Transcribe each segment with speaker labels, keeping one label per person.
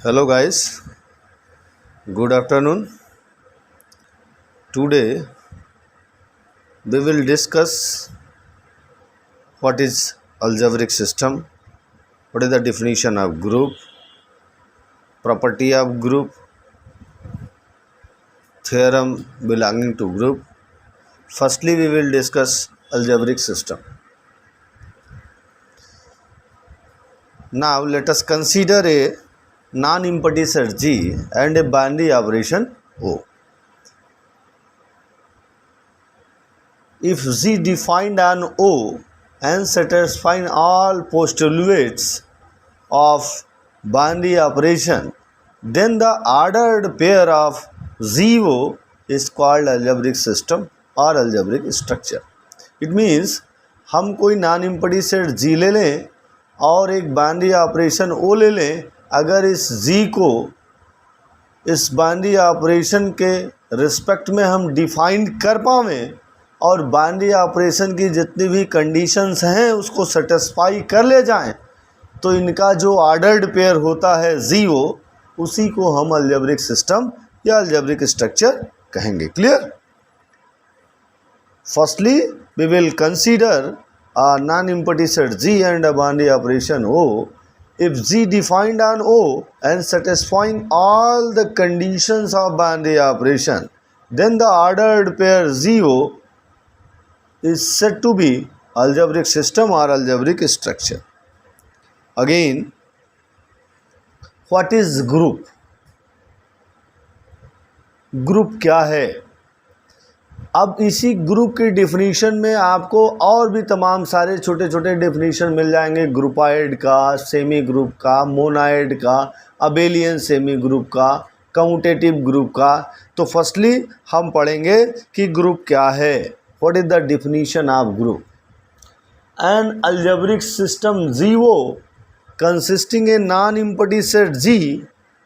Speaker 1: Hello guys, good afternoon. Today we will discuss what is algebraic system, what is the definition of group, property of group, theorem belonging to group. Firstly, we will discuss algebraic system. Now let us consider a non-empty set G and a binary operation O. If G defined on O and satisfying all postulates of binary operation, then the ordered pair of ZO is called algebraic system or algebraic structure. It means हम कोई non empty set G ले लें और एक binary operation O ले लें. अगर इस G को इस बाइनरी ऑपरेशन के रिस्पेक्ट में हम डिफाइन कर पावें और बाइनरी ऑपरेशन की जितनी भी कंडीशंस हैं उसको सेटिस्फाई कर ले जाएं, तो इनका जो ऑर्डर्ड पेयर होता है ZO, उसी को हम अलजेब्रिक सिस्टम या अलजेब्रिक स्ट्रक्चर कहेंगे. Clear? Firstly we will consider a non-empty set G and a binary operation O. If G defined on O and satisfying all the conditions of binary operation, then the ordered pair ZO is said to be algebraic system or algebraic structure. Again, what is group? Group क्या है? अब इसी group की definition में आपको और भी तमाम सारे छोटे छोटे डेफिनेशन मिल जाएंगे. ग्रुपाइड का, सेमी ग्रुप का, मोनाइड का, अबेलियन सेमी ग्रुप का, कम्यूटेटिव ग्रुप का. तो फर्स्टली हम पढ़ेंगे कि ग्रुप क्या है. What is the definition of group? N algebraic system ZO consisting a non-empty set G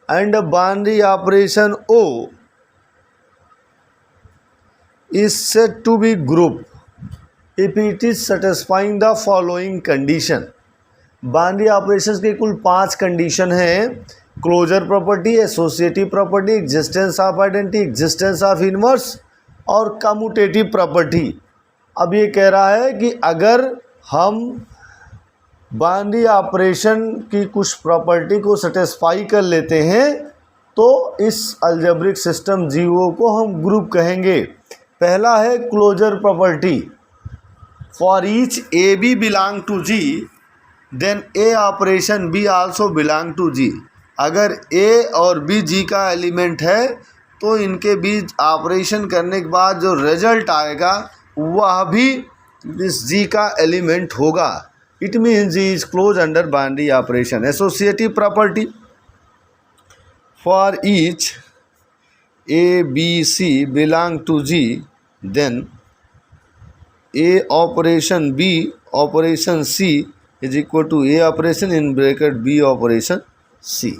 Speaker 1: and a binary operation O is said to be group if it is satisfying the following condition. Binary operations के कुल 5 condition हैं: closure property, associative property, existence of identity, existence of inverse और commutative property. अब ये कह रहा है कि अगर हम बाइनरी ऑपरेशन की कुछ प्रॉपर्टी को सेटिस्फाई कर लेते हैं तो इस अलजेब्रिक सिस्टम ZO को हम ग्रुप कहेंगे. पहला है closure property. For each AB belong to G then A operation B also belong to G. अगर A और B G का एलिमेंट है तो इनके बीच ऑपरेशन करने के बाद जो रिजल्ट आएगा वह भी इस G का एलिमेंट होगा. It means G is close under binary operation. Associative property. For each A B C belong to G, then A operation B operation C is equal to A operation in bracket B operation C.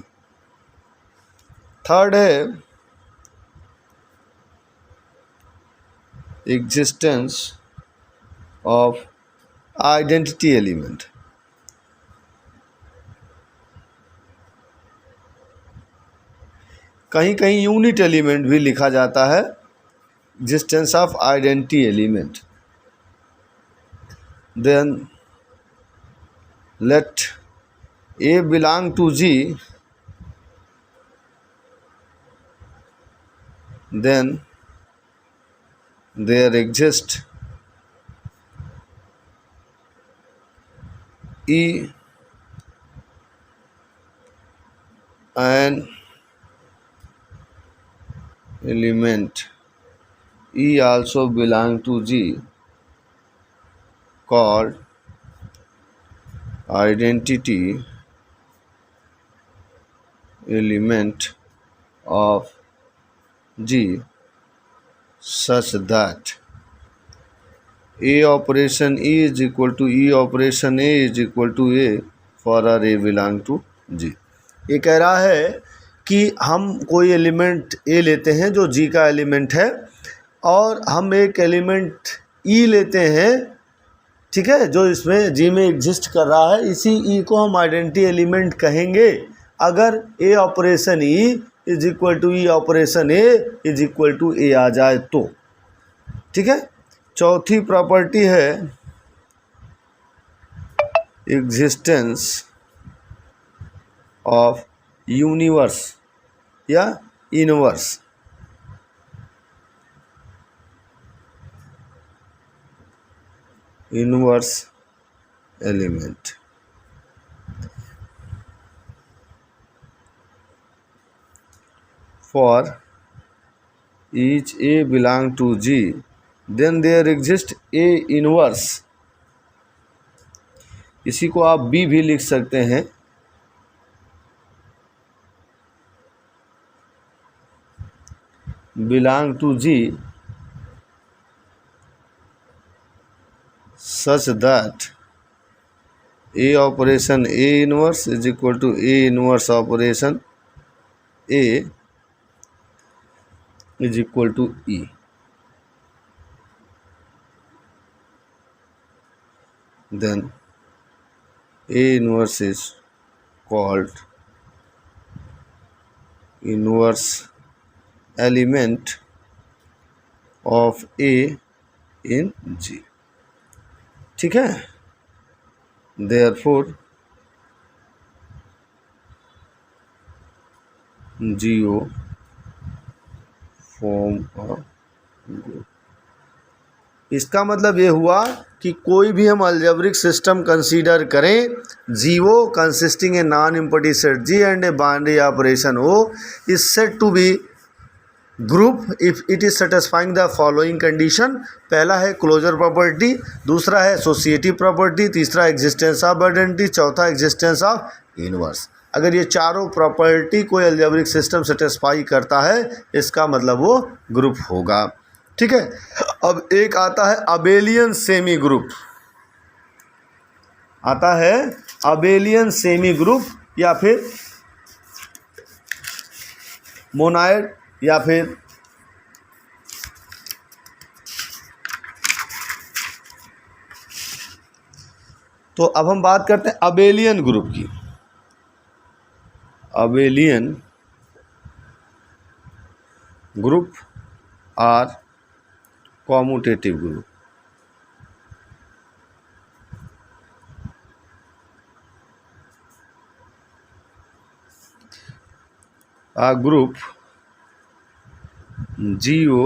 Speaker 1: Third है existence of identity element. कहीं कहीं unit element भी लिखा जाता है. Existence of identity element. Then let A belong to G, then there exist E and element E also belong to G called identity element of G such that A operation E is equal to E operation A is equal to A for A belong to G. ये कह रहा है कि हम कोई element A लेते हैं जो G का एलिमेंट है और हम एक एलिमेंट E लेते हैं, ठीक है, जो इसमें G में एग्जिस्ट कर रहा है. इसी E को हम आइडेंटिटी एलिमेंट कहेंगे अगर A operation E is equal to E operation A is equal to A आ जाए तो। ठीक है, चौथी प्रॉपर्टी है एग्जिस्टेंस ऑफ यूनिवर्स या inverse. Inverse element. For each A belong to G, then there exists A inverse। इसी को आप B भी लिख सकते हैं। belong to G such that A operation A inverse is equal to A inverse operation A is equal to E। then A inverse is called inverse element of A in G। ठीक है, therefore GO form a group। इसका मतलब ये हुआ कि कोई भी हम अलजेब्रिक सिस्टम कंसीडर करें, G O consisting a non empty set G and a binary operation O is said to be group if it is satisfying the following condition. पहला है क्लोजर प्रॉपर्टी, दूसरा है एसोसिएटिव प्रॉपर्टी, तीसरा existence of identity, चौथा existence of inverse. अगर ये चारों property कोई अलजेब्रिक सिस्टम सेटिस्फाई करता है, इसका मतलब वो ग्रुप होगा। ठीक है, अब एक आता है अबेलियन सेमी ग्रुप। आता है अबेलियन सेमी ग्रुप या फिर मोनाइड या फिर तो अब हम बात करते हैं अबेलियन ग्रुप की। Abelian group are commutative group. A group GO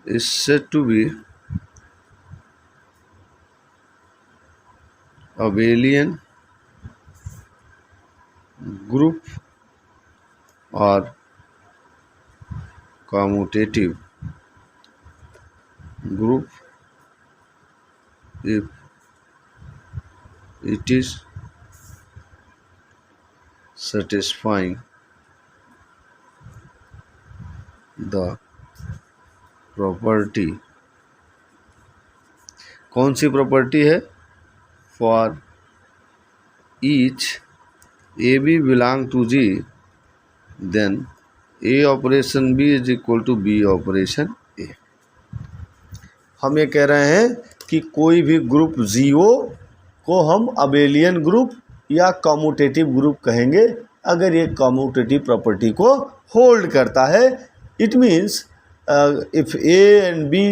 Speaker 1: is said to be abelian group or commutative group if it is satisfying the property। कौन सी प्रॉपर्टी है? For each A B belong to G then A operation B is equal to B operation A. हम ये कह रहे हैं कि कोई भी ग्रुप जीओ को हम अबेलियन ग्रुप या कॉम्यूटेटिव ग्रुप कहेंगे अगर ये कॉम्यूटेटिव प्रॉपर्टी को होल्ड करता है। It means if A and B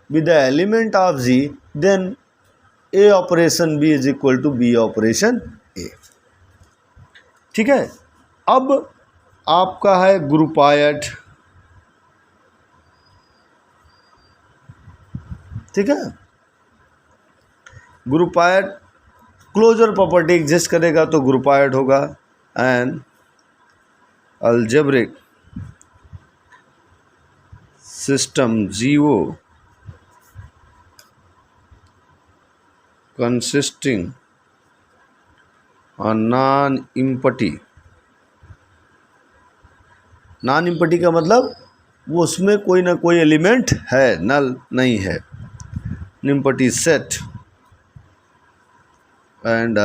Speaker 1: with the element of G then A operation B is equal to B operation A. ठीक है, अब आपका है ग्रुपायड। ठीक है, ग्रुपायड क्लोजर प्रॉपर्टी एग्जिस्ट करेगा तो ग्रुपायड होगा। And algebraic system Jio consisting और नॉन इम्पटी। नॉन इम्पटी का मतलब वो उसमें कोई ना कोई एलिमेंट है, नल नहीं है। Empty set and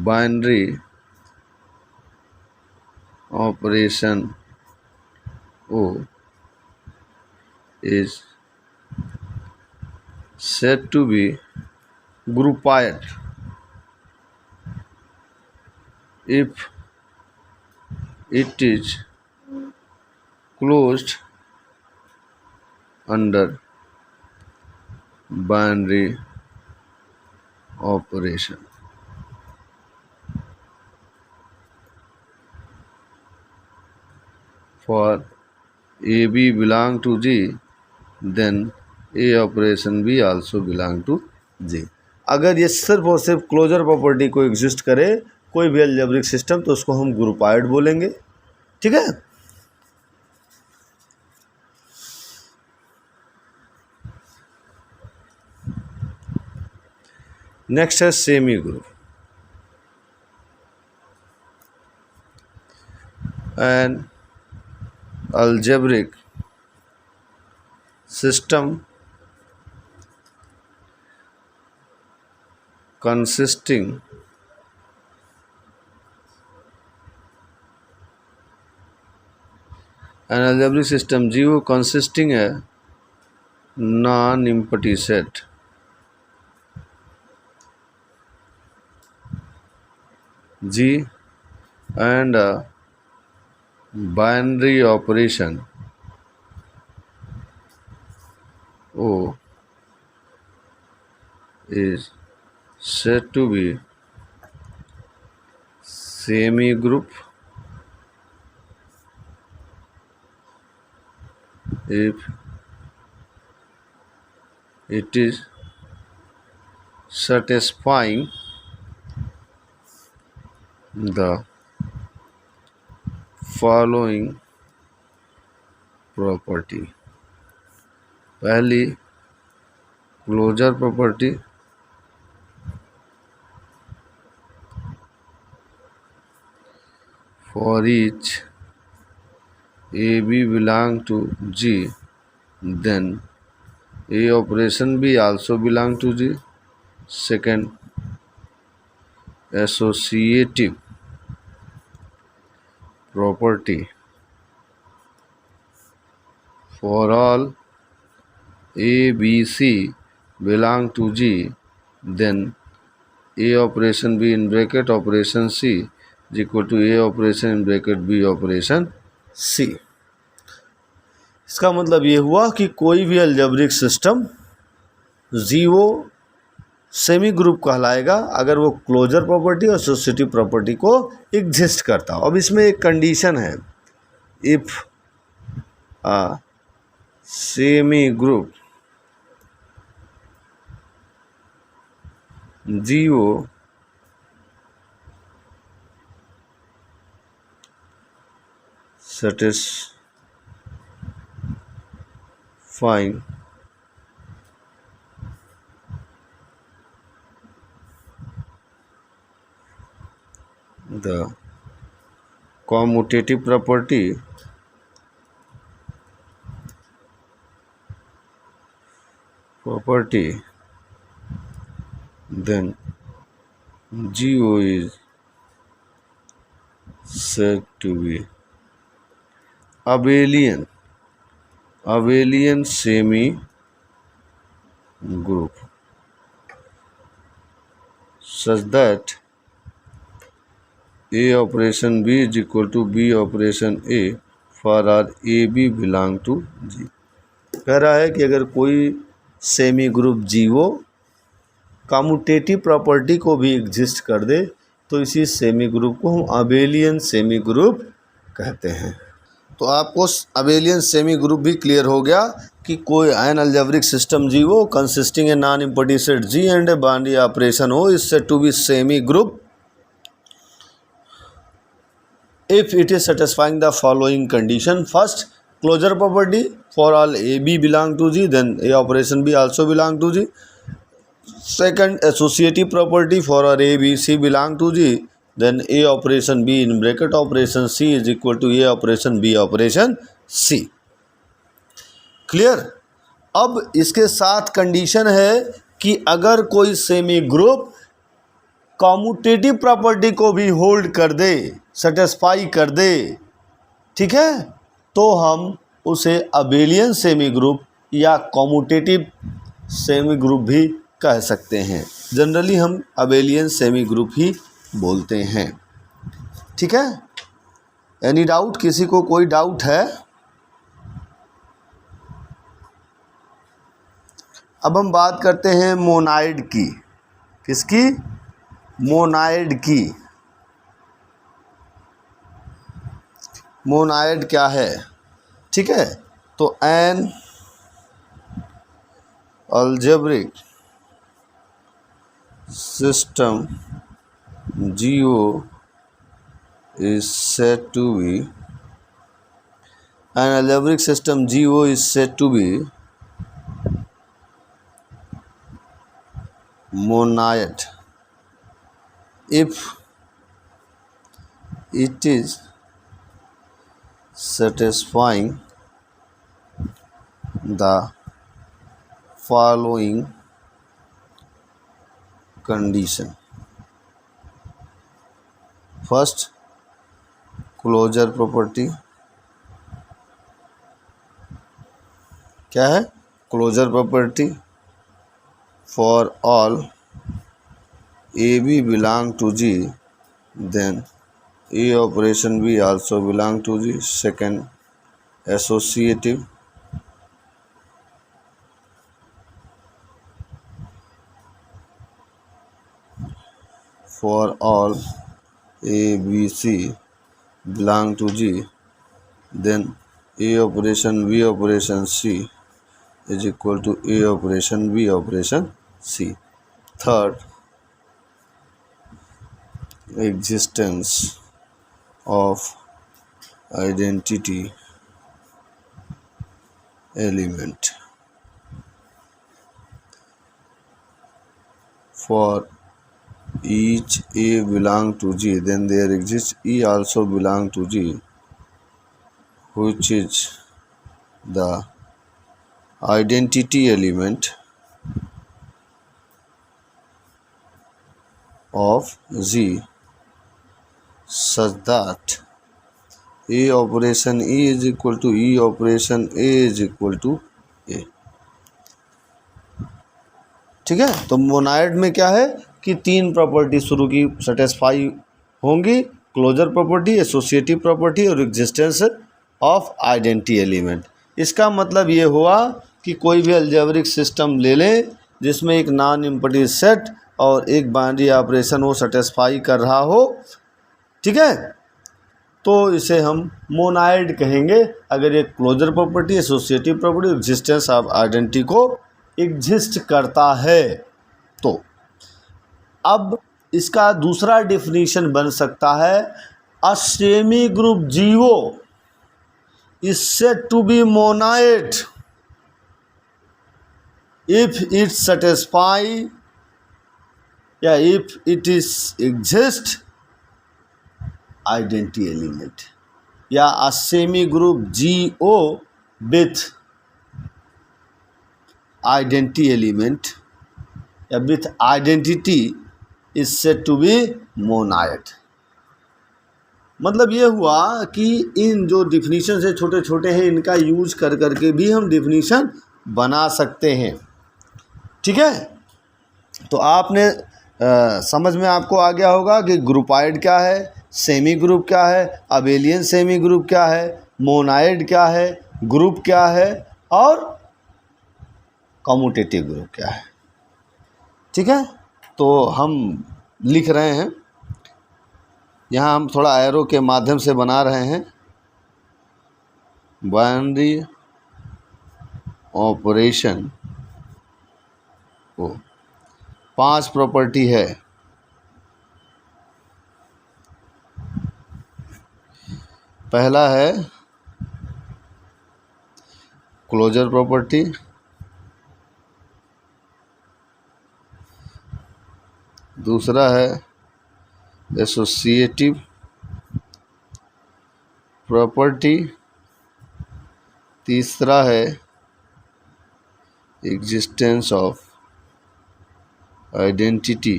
Speaker 1: binary operation O is said to be groupoid। if it is closed under binary operation. For AB belong to G, then A operation भी also belong to G. अगर ये सिर्फ और सिर्फ closure property को exist करे कोई भी अलजेब्रिक सिस्टम तो उसको हम ग्रुपाइड बोलेंगे. ठीक है. नेक्स्ट है semi group. An algebraic system consisting an algebraic system G वो consisting है non-empty set G and binary operation O is said to be semi group if it is satisfying the following property. पहली closure property, for each AB belong to G, then A operation B also belong to G. Second, associative property, for all A, B, C belong to G, then A operation B in bracket operation C is equal to A operation in bracket B operation C. इसका मतलब ये हुआ कि कोई भी algebraic system zero semi group कहलाएगा अगर वो क्लोजर प्रॉपर्टी और एसोसिएटिव प्रॉपर्टी को एग्जिस्ट करता हो. अब इसमें एक कंडीशन है, if a semi group zero satisfying the commutative property then GO is said to be abelian semi group such that A operation B is equal to B operation A for our AB belong to G. कह रहा है कि अगर कोई semi group जीवो commutative property को भी exist कर दे तो इसी सेमी ग्रुप को हम अबेलियन सेमी ग्रुप कहते हैं. तो आपको अबेलियन सेमी ग्रुप भी क्लियर हो गया कि कोई an algebraic system G o consisting a non empty set G and a binary operation o is said to be semi group if it is satisfying the following condition. First, closure property, for all AB belong to G, then A operation B also belong to G. Second, associative property, for all A, B, C belong to G, then A operation B in bracket operation C is equal to A operation B operation C. Clear. अब इसके साथ condition है कि अगर कोई semi group commutative property को भी hold कर दे, सेटिस्फाई कर दे, ठीक है, तो हम उसे अबेलियन सेमी ग्रुप या कम्यूटेटिव सेमी ग्रुप भी कह सकते हैं. जनरली हम अबेलियन सेमी ग्रुप ही बोलते हैं. ठीक है, एनी डाउट, किसी को कोई डाउट है? अब हम बात करते हैं मोनाइड की। किसकी? मोनाइड की। मोनाइड क्या है? ठीक है, तो N algebraic system GO is said to be an algebraic system GO is said to be monoid if it is satisfying the following condition. First, closure property. क्या है? Closure property for all AB belong to G, then A operation B also belong to G. Second, associative for all A B C belong to G, then A operation B operation C is equal to A operation B operation C. Third, existence of identity element for each A belong to G, then there exists E also belong to G, which is the identity element of Z such that A operation E is equal to E operation A is equal to A. ठीक है, तो monoid में क्या है कि तीन property शुरू की सेटिस्फाई होंगी, क्लोजर प्रॉपर्टी, एसोसिएटिव प्रॉपर्टी और एग्जिस्टेंस ऑफ आइडेंटिटी एलिमेंट। इसका मतलब ये हुआ कि कोई भी अलजेब्रिक सिस्टम ले लें जिसमें एक नॉन इम्पटीव सेट और एक बाइनरी ऑपरेशन वो सेटिस्फाई कर रहा हो, ठीक है, तो इसे हम मोनाइड कहेंगे अगर ये closure property, associative property, existence of identity को एग्जिस्ट करता है। तो अब इसका दूसरा डेफिनेशन बन सकता है, a semi group GO is said to be monoid if it satisfy if it is exist identity element, या a semi group GO with identity element या with identity is said to be monoid। मतलब ये हुआ कि इन जो definition से छोटे छोटे हैं इनका यूज कर करके भी हम डिफिनीशन बना सकते हैं। ठीक है, तो आपने समझ में आपको आ गया होगा कि ग्रुपाइड क्या है, सेमी ग्रुप क्या है, अबेलियन सेमी ग्रुप क्या है, मोनाइड क्या है, ग्रुप क्या है और कम्यूटेटिव ग्रुप क्या है। ठीक है, तो हम लिख रहे हैं, यहाँ हम थोड़ा एरो के माध्यम से बना रहे हैं। बाइनरी ऑपरेशन को 5 प्रॉपर्टी है। पहला है क्लोजर प्रॉपर्टी, दूसरा है एसोसिएटिव प्रॉपर्टी, तीसरा है एग्जिस्टेंस ऑफ आइडेंटिटी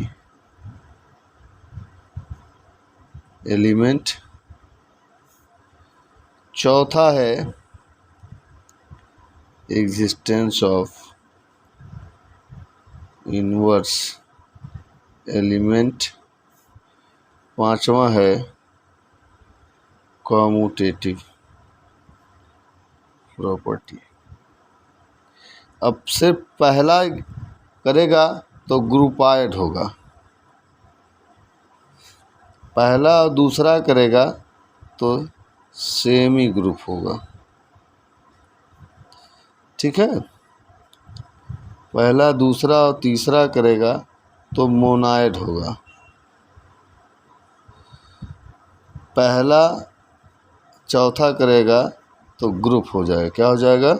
Speaker 1: एलिमेंट, चौथा है एग्जिस्टेंस ऑफ इनवर्स एलिमेंट, पांचवा है कॉम्यूटेटिव प्रॉपर्टी। अब सिर्फ पहला करेगा तो ग्रुपाइड होगा, पहला और दूसरा करेगा तो सेमी ग्रुप होगा। ठीक है, पहला दूसरा और तीसरा करेगा तो मोनाइड होगा, पहला चौथा करेगा तो ग्रुप हो जाएगा। क्या हो जाएगा?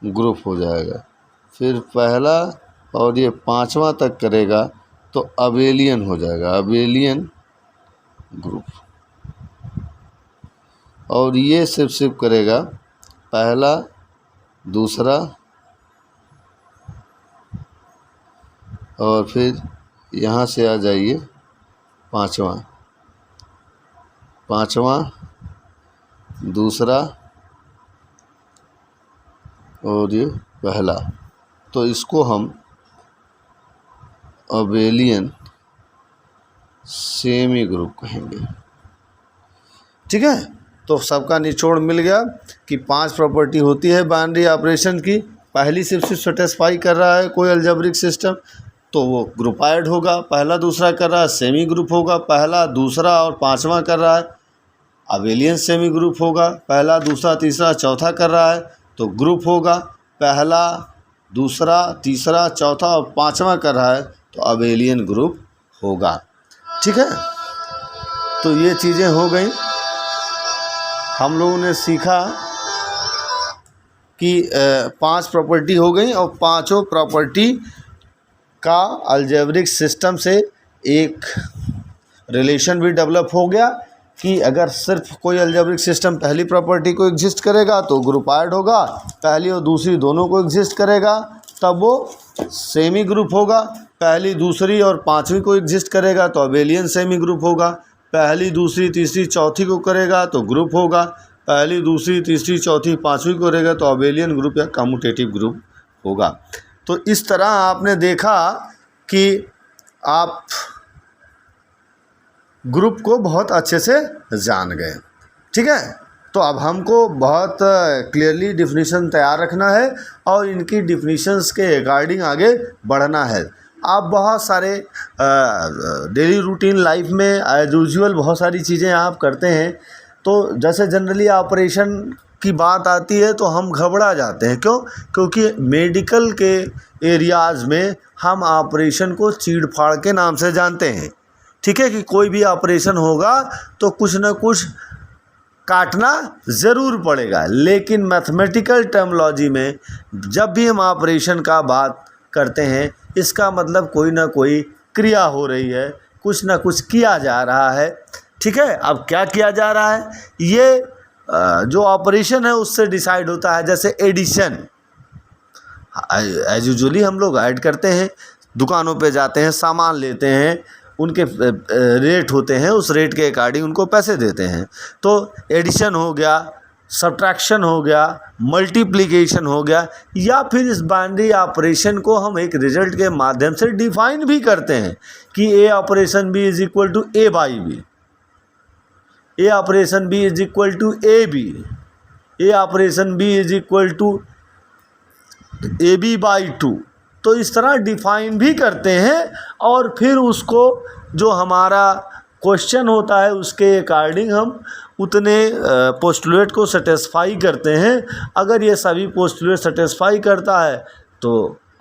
Speaker 1: ग्रुप हो जाएगा। फिर पहला और ये पांचवा तक करेगा तो अबेलियन हो जाएगा, अबेलियन ग्रुप। और ये सिर्फ करेगा पहला दूसरा और फिर यहाँ से आ जाइए पांचवा दूसरा और ये पहला, तो इसको हम अबेलियन सेमी ग्रुप कहेंगे। ठीक है, तो सबका निचोड़ मिल गया कि 5 प्रॉपर्टी होती है बाइनरी ऑपरेशन की। पहली सिर्फ सेटिस्फाई कर रहा है कोई अलजेब्रिक सिस्टम तो वो ग्रुपाइड होगा, पहला दूसरा कर रहा है सेमी ग्रुप होगा, पहला दूसरा और पांचवा कर रहा है अबेलियन सेमी ग्रुप होगा, पहला दूसरा तीसरा चौथा कर रहा है तो ग्रुप होगा, पहला दूसरा तीसरा चौथा और पांचवा कर रहा है तो अबेलियन ग्रुप होगा। ठीक है, तो ये चीज़ें हो गई। हम लोगों ने सीखा कि 5 प्रॉपर्टी हो गई और पांचों प्रॉपर्टी का अलजेब्रिक सिस्टम से एक रिलेशन भी डेवलप हो गया कि अगर सिर्फ कोई अलजेब्रिक सिस्टम पहली प्रॉपर्टी को एग्जिस्ट करेगा तो ग्रुपाइड होगा, पहली और दूसरी दोनों को एग्जिस्ट करेगा तब वो सेमी ग्रुप होगा, पहली दूसरी और पांचवी को एग्जिस्ट करेगा तो अबेलियन सेमी ग्रुप होगा, पहली दूसरी तीसरी चौथी को करेगा तो ग्रुप होगा, पहली दूसरी तीसरी चौथी पांचवी को करेगा तो अबेलियन ग्रुप या कम्यूटेटिव ग्रुप होगा। तो इस तरह आपने देखा कि आप ग्रुप को बहुत अच्छे से जान गए। ठीक है, तो अब हमको बहुत क्लियरली डिफिनीशन तैयार रखना है और इनकी डिफिनीशंस के अकॉर्डिंग आगे बढ़ना है। आप बहुत सारे डेली रूटीन लाइफ में एज यूजुअल बहुत सारी चीज़ें आप करते हैं, तो जैसे जनरली ऑपरेशन की बात आती है तो हम घबरा जाते हैं। क्यों? क्योंकि मेडिकल के एरियाज़ में हम ऑपरेशन को चीड़ फाड़ के नाम से जानते हैं। ठीक है, कि कोई भी ऑपरेशन होगा तो कुछ न कुछ काटना ज़रूर पड़ेगा, लेकिन मैथमेटिकल टर्मोलॉजी में जब भी हम ऑपरेशन का बात करते हैं इसका मतलब कोई ना कोई क्रिया हो रही है, कुछ ना कुछ किया जा रहा है। ठीक है, अब क्या किया जा रहा है ये जो ऑपरेशन है उससे डिसाइड होता है। जैसे एडिशन एज यूजुअली हम लोग ऐड करते हैं, दुकानों पे जाते हैं, सामान लेते हैं, उनके रेट होते हैं, उस रेट के अकॉर्डिंग उनको पैसे देते हैं। तो एडिशन हो गया, सब्ट्रैक्शन हो गया, मल्टीप्लिकेशन हो गया, या फिर इस बाइनरी ऑपरेशन को हम एक रिजल्ट के माध्यम से डिफाइन भी करते हैं कि A operation B is equal to A by B, A operation B is equal to A B, A operation B is equal to A B by 2। तो इस तरह डिफाइन भी करते हैं और फिर उसको जो हमारा क्वेश्चन होता है उसके अकॉर्डिंग हम उतने पोस्टुलेट को सेटिस्फाई करते हैं। अगर ये सभी पोस्टुलेट सेटिस्फाई करता है तो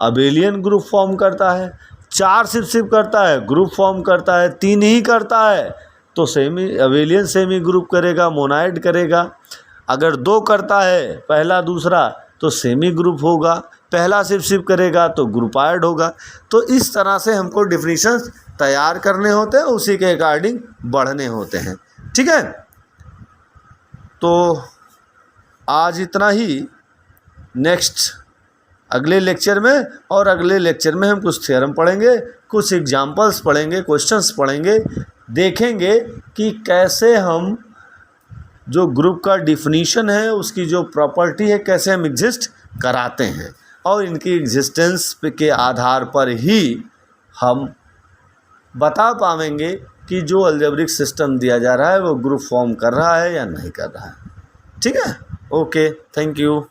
Speaker 1: अबेलियन ग्रुप फॉर्म करता है, 4 सिर्फ करता है ग्रुप फॉर्म करता है, 3 ही करता है तो सेमी अबेलियन सेमी ग्रुप करेगा, मोनाइड करेगा। अगर 2 करता है पहला दूसरा तो सेमी ग्रुप होगा, पहला सिर्फ करेगा तो ग्रुपाइड होगा। तो इस तरह से हमको डिफिनीशंस तैयार करने होते हैं, उसी के अकॉर्डिंग बढ़ने होते हैं। ठीक है, तो आज इतना ही। नेक्स्ट अगले लेक्चर में हम कुछ थ्योरम पढ़ेंगे, कुछ एग्जाम्पल्स पढ़ेंगे, क्वेश्चंस पढ़ेंगे, देखेंगे कि कैसे हम जो ग्रुप का डिफिनीशन है उसकी जो प्रॉपर्टी है कैसे हम एग्जिस्ट कराते हैं, और इनकी एग्जिस्टेंस के आधार पर ही हम बता पाएंगे कि जो अलजेब्रिक सिस्टम दिया जा रहा है वो ग्रुप फॉर्म कर रहा है या नहीं कर रहा है। ठीक है, ओके, थैंक यू।